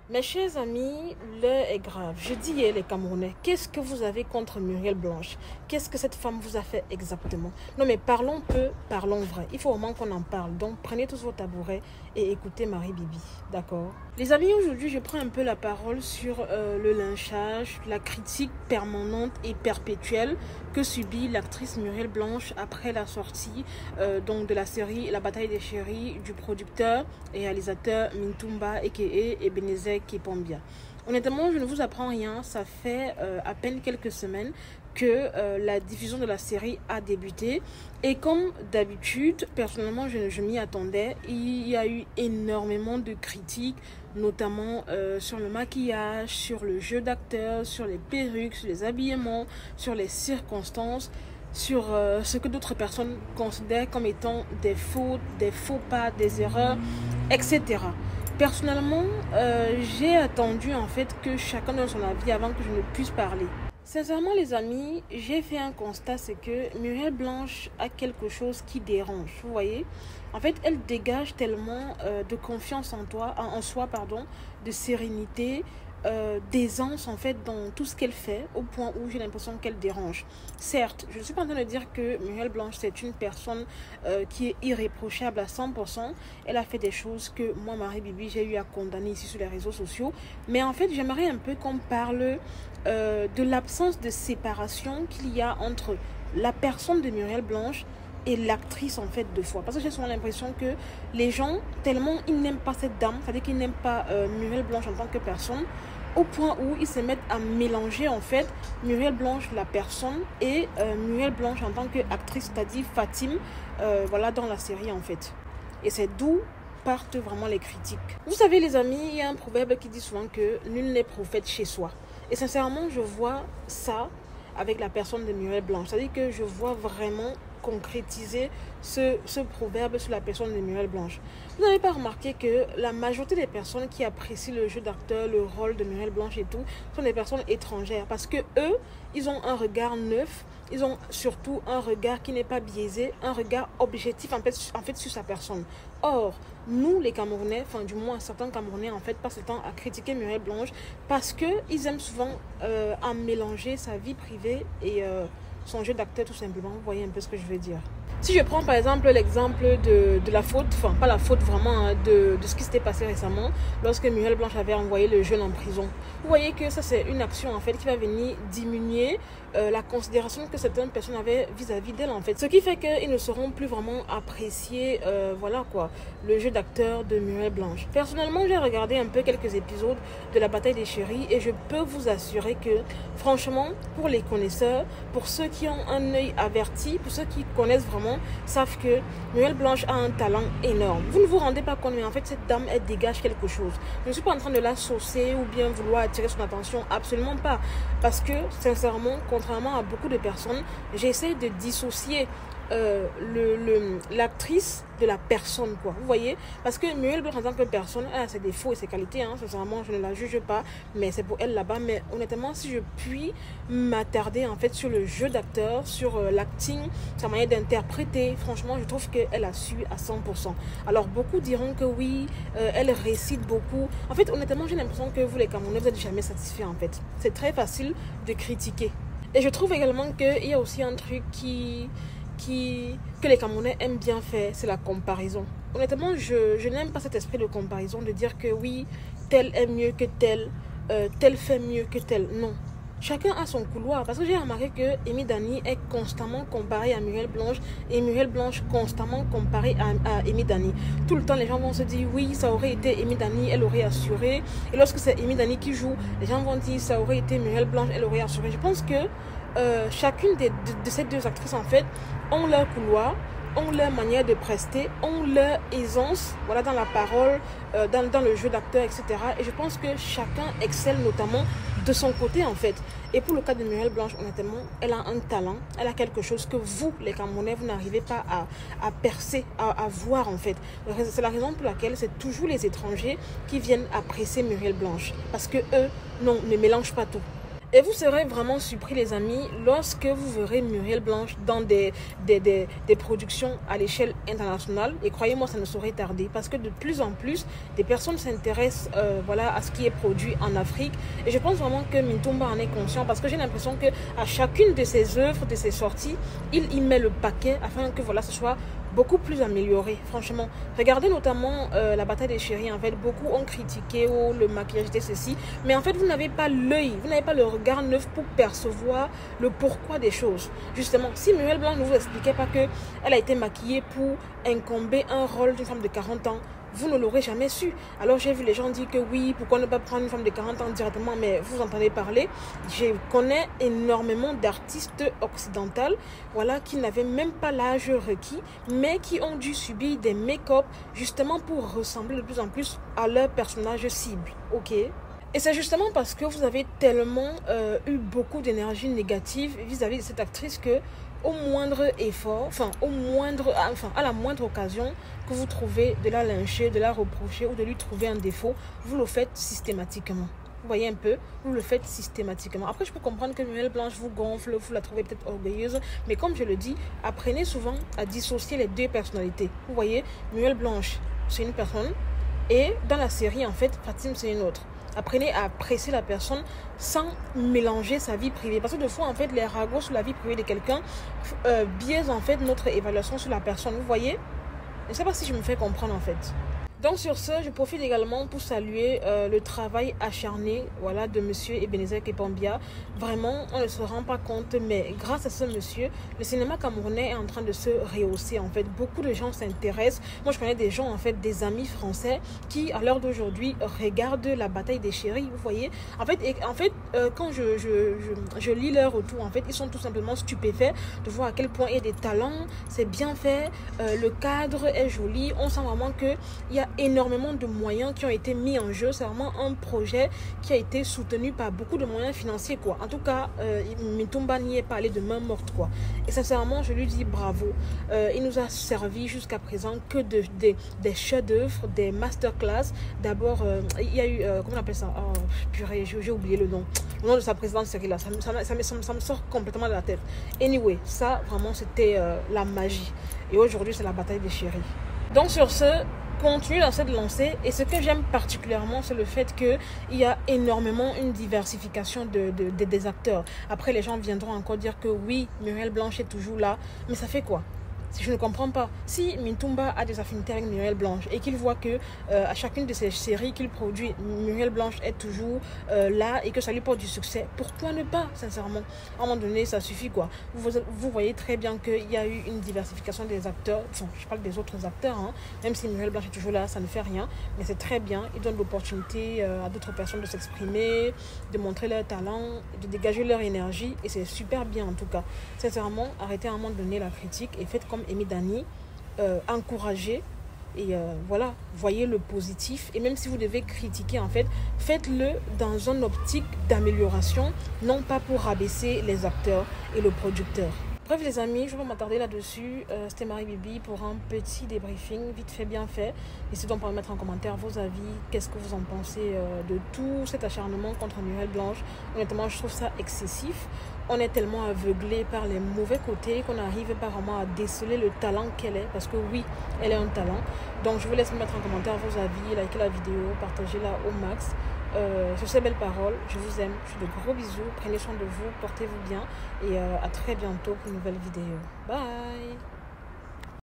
Mes chers amis, l'heure est grave. Je dis les Camerounais, qu'est-ce que vous avez contre Muriel Blanche? Qu'est-ce que cette femme vous a fait exactement? Non mais parlons peu, parlons vrai. Il faut vraiment qu'on en parle. Donc prenez tous vos tabourets et écoutez Marie-Bibi, d'accord? Les amis, aujourd'hui je prends un peu la parole sur le lynchage, la critique permanente et perpétuelle que subit l'actrice Muriel Blanche après la sortie donc de la série La Bataille des Chéris du producteur et réalisateur Mintumba aka Ebenezer Kipombia. Honnêtement, je ne vous apprends rien, ça fait à peine quelques semaines que la diffusion de la série a débuté et comme d'habitude, personnellement je m'y attendais. Il y a eu énormément de critiques, notamment sur le maquillage, sur le jeu d'acteurs, sur les perruques, sur les habillements, sur les circonstances, sur ce que d'autres personnes considèrent comme étant des fautes, des faux pas, des erreurs, etc. Personnellement, j'ai attendu en fait que chacun donne son avis avant que je ne puisse parler. Sincèrement les amis, j'ai fait un constat, c'est que Muriel Blanche a quelque chose qui dérange, vous voyez. En fait, elle dégage tellement de confiance en soi, de sérénité, d'aisance en fait dans tout ce qu'elle fait, au point où j'ai l'impression qu'elle dérange. Certes, je ne suis pas en train de dire que Muriel Blanche c'est une personne qui est irréprochable à 100%. Elle a fait des choses que moi, Marie-Bibi, j'ai eu à condamner ici sur les réseaux sociaux. Mais en fait, j'aimerais un peu qu'on parle de l'absence de séparation qu'il y a entre la personne de Muriel Blanche et l'actrice en fait de foi. Parce que j'ai souvent l'impression que les gens, tellement ils n'aiment pas cette dame, c'est-à-dire qu'ils n'aiment pas Muriel Blanche en tant que personne, au point où ils se mettent à mélanger en fait Muriel Blanche la personne et Muriel Blanche en tant qu'actrice, c'est-à-dire Fatim, voilà, dans la série en fait. Et c'est d'où partent vraiment les critiques. Vous savez les amis, il y a un proverbe qui dit souvent que nul n'est prophète chez soi. Et sincèrement, je vois ça avec la personne de Muriel Blanche. C'est-à-dire que je vois vraiment concrétiser ce proverbe sur la personne de Muriel Blanche. Vous n'avez pas remarqué que la majorité des personnes qui apprécient le jeu d'acteur, le rôle de Muriel Blanche et tout, sont des personnes étrangères. Parce que eux, ils ont un regard neuf, ils ont surtout un regard qui n'est pas biaisé, un regard objectif en fait sur sa personne. Or, nous les Camerounais, enfin du moins certains Camerounais en fait passent le temps à critiquer Muriel Blanche parce qu'ils aiment souvent à mélanger sa vie privée et son jeu d'acteur tout simplement. Vous voyez un peu ce que je veux dire. Si je prends par exemple l'exemple de la faute, enfin pas la faute vraiment, hein, de ce qui s'était passé récemment lorsque Muriel Blanche avait envoyé le jeune en prison. Vous voyez que ça c'est une action en fait qui va venir diminuer la considération que certaines personnes avaient vis-à-vis d'elle en fait. Ce qui fait qu'ils ne sauront plus vraiment apprécier voilà quoi, le jeu d'acteur de Muriel Blanche. Personnellement j'ai regardé un peu quelques épisodes de La Bataille des Chéris et je peux vous assurer que franchement pour les connaisseurs, pour ceux qui ont un œil averti, pour ceux qui connaissent vraiment, savent que Muriel Blanche a un talent énorme. Vous ne vous rendez pas compte, mais en fait cette dame elle dégage quelque chose. Je ne suis pas en train de la saucer ou bien vouloir attirer son attention, absolument pas, parce que sincèrement, contrairement à beaucoup de personnes, j'essaie de dissocier l'actrice de la personne quoi, vous voyez, parce que Muriel Blanche en tant que personne elle a ses défauts et ses qualités, hein. Sincèrement je ne la juge pas, mais c'est pour elle là-bas. Mais honnêtement si je puis m'attarder en fait sur le jeu d'acteur, sur l'acting, sa manière d'interpréter, franchement je trouve qu'elle a su à 100%. Alors beaucoup diront que oui, elle récite beaucoup. En fait honnêtement j'ai l'impression que vous les Camerounais vous n'êtes jamais satisfaits en fait. C'est très facile de critiquer. Et je trouve également qu'il y a aussi un truc que les Camerounais aiment bien faire, c'est la comparaison. Honnêtement, je n'aime pas cet esprit de comparaison, de dire que oui, tel est mieux que tel, tel fait mieux que tel. Non. Chacun a son couloir. Parce que j'ai remarqué que Amy Dani est constamment comparée à Muriel Blanche et Muriel Blanche constamment comparée à Amy Dani. Tout le temps, les gens vont se dire oui, ça aurait été Amy Dani, elle aurait assuré. Et lorsque c'est Amy Dani qui joue, les gens vont dire ça aurait été Muriel Blanche, elle aurait assuré. Je pense que chacune de ces deux actrices en fait ont leur couloir, ont leur manière de prester, ont leur aisance, voilà, dans la parole, dans le jeu d'acteur, etc. Et je pense que chacun excelle notamment de son côté en fait. Et pour le cas de Muriel Blanche, honnêtement, elle a un talent, elle a quelque chose que vous, les Camerounais, vous n'arrivez pas à percer, à voir en fait. C'est la raison pour laquelle c'est toujours les étrangers qui viennent apprécier Muriel Blanche. Parce que eux, non, ne mélangent pas tout. Et vous serez vraiment surpris, les amis, lorsque vous verrez Muriel Blanche dans des productions à l'échelle internationale. Et croyez-moi, ça ne saurait tarder parce que de plus en plus, des personnes s'intéressent voilà, à ce qui est produit en Afrique. Et je pense vraiment que Mintumba en est conscient parce que j'ai l'impression qu'à chacune de ses œuvres, de ses sorties, il y met le paquet afin que voilà, ce soit beaucoup plus amélioré, franchement. Regardez notamment la bataille des chéris. En fait, beaucoup ont critiqué le maquillage de ceci, mais en fait, vous n'avez pas l'œil, vous n'avez pas le regard neuf pour percevoir le pourquoi des choses. Justement, si Muriel Blanche ne vous expliquait pas qu'elle a été maquillée pour incomber un rôle d'une femme de 40 ans, vous ne l'aurez jamais su. Alors j'ai vu les gens dire que oui, pourquoi ne pas prendre une femme de 40 ans directement, mais vous entendez parler. Je connais énormément d'artistes occidentales, voilà, qui n'avaient même pas l'âge requis, mais qui ont dû subir des make-up justement pour ressembler de plus en plus à leur personnage cible, ok? Et c'est justement parce que vous avez tellement eu beaucoup d'énergie négative vis-à-vis de cette actrice que au moindre effort, à la moindre occasion que vous trouvez de la lyncher, de la reprocher ou de lui trouver un défaut, vous le faites systématiquement. Vous voyez un peu, vous le faites systématiquement. Après, je peux comprendre que Muriel Blanche vous gonfle, vous la trouvez peut-être orgueilleuse, mais comme je le dis, apprenez souvent à dissocier les deux personnalités. Vous voyez, Muriel Blanche, c'est une personne, et dans la série, en fait, Fatim, c'est une autre. Apprenez à apprécier la personne sans mélanger sa vie privée. Parce que des fois, en fait, les ragots sur la vie privée de quelqu'un biaisent en fait notre évaluation sur la personne. Vous voyez? Je ne sais pas si je me fais comprendre en fait. Donc sur ce, je profite également pour saluer le travail acharné, voilà, de monsieur Ebenezer Kepambia. Vraiment, on ne se rend pas compte, mais grâce à ce monsieur, le cinéma camerounais est en train de se rehausser en fait. Beaucoup de gens s'intéressent. Moi, je connais des gens, en fait, des amis français qui, à l'heure d'aujourd'hui, regardent la bataille des chéris, vous voyez. En fait, quand je lis leur retour, en fait, ils sont tout simplement stupéfaits de voir à quel point il y a des talents, c'est bien fait, le cadre est joli, on sent vraiment qu'il y a énormément de moyens qui ont été mis en jeu. C'est vraiment un projet qui a été soutenu par beaucoup de moyens financiers, quoi. En tout cas, Mintumba n'y est pas allé de main morte, quoi. Et sincèrement, je lui dis bravo. Il nous a servi jusqu'à présent que des chefs-d'œuvre, des masterclass. D'abord, il y a eu, comment on appelle ça? Oh, purée, j'ai oublié le nom. Le nom de sa présidente série là. Ça me sort complètement de la tête. Anyway, ça, vraiment, c'était la magie. Et aujourd'hui, c'est la bataille des chéris. Donc, sur ce, continue dans cette lancée, et ce que j'aime particulièrement, c'est le fait qu'il y a énormément une diversification des acteurs. Après, les gens viendront encore dire que oui, Muriel Blanche est toujours là, mais ça fait quoi? Je ne comprends pas. Si Mintumba a des affinités avec Muriel Blanche et qu'il voit que à chacune de ces séries qu'il produit, Muriel Blanche est toujours là et que ça lui porte du succès, pourquoi ne pas, sincèrement? À un moment donné, ça suffit, quoi. Vous voyez très bien qu'il y a eu une diversification des acteurs. Enfin, je parle des autres acteurs, hein. Même si Muriel Blanche est toujours là, ça ne fait rien. Mais c'est très bien. Il donne l'opportunité à d'autres personnes de s'exprimer, de montrer leur talent, de dégager leur énergie. Et c'est super bien, en tout cas. Sincèrement, arrêtez à un moment donné la critique et faites comme Amy Dani, encouragez et voilà, voyez le positif. Et même si vous devez critiquer, en fait, faites-le dans une optique d'amélioration, non pas pour rabaisser les acteurs et le producteur. Bref les amis, je vais m'attarder là-dessus. C'était Marie Bibi pour un petit débriefing, vite fait, bien fait. N'hésitez donc pas à mettre en commentaire vos avis, qu'est-ce que vous en pensez de tout cet acharnement contre Muriel Blanche. Honnêtement, je trouve ça excessif. On est tellement aveuglé par les mauvais côtés qu'on n'arrive pas vraiment à déceler le talent qu'elle est, parce que oui, elle est un talent. Donc je vous laisse mettre en commentaire vos avis, likez la vidéo, partagez-la au max. Sur ces belles paroles, je vous aime, je vous fais de gros bisous, prenez soin de vous, portez-vous bien et à très bientôt pour une nouvelle vidéo. Bye.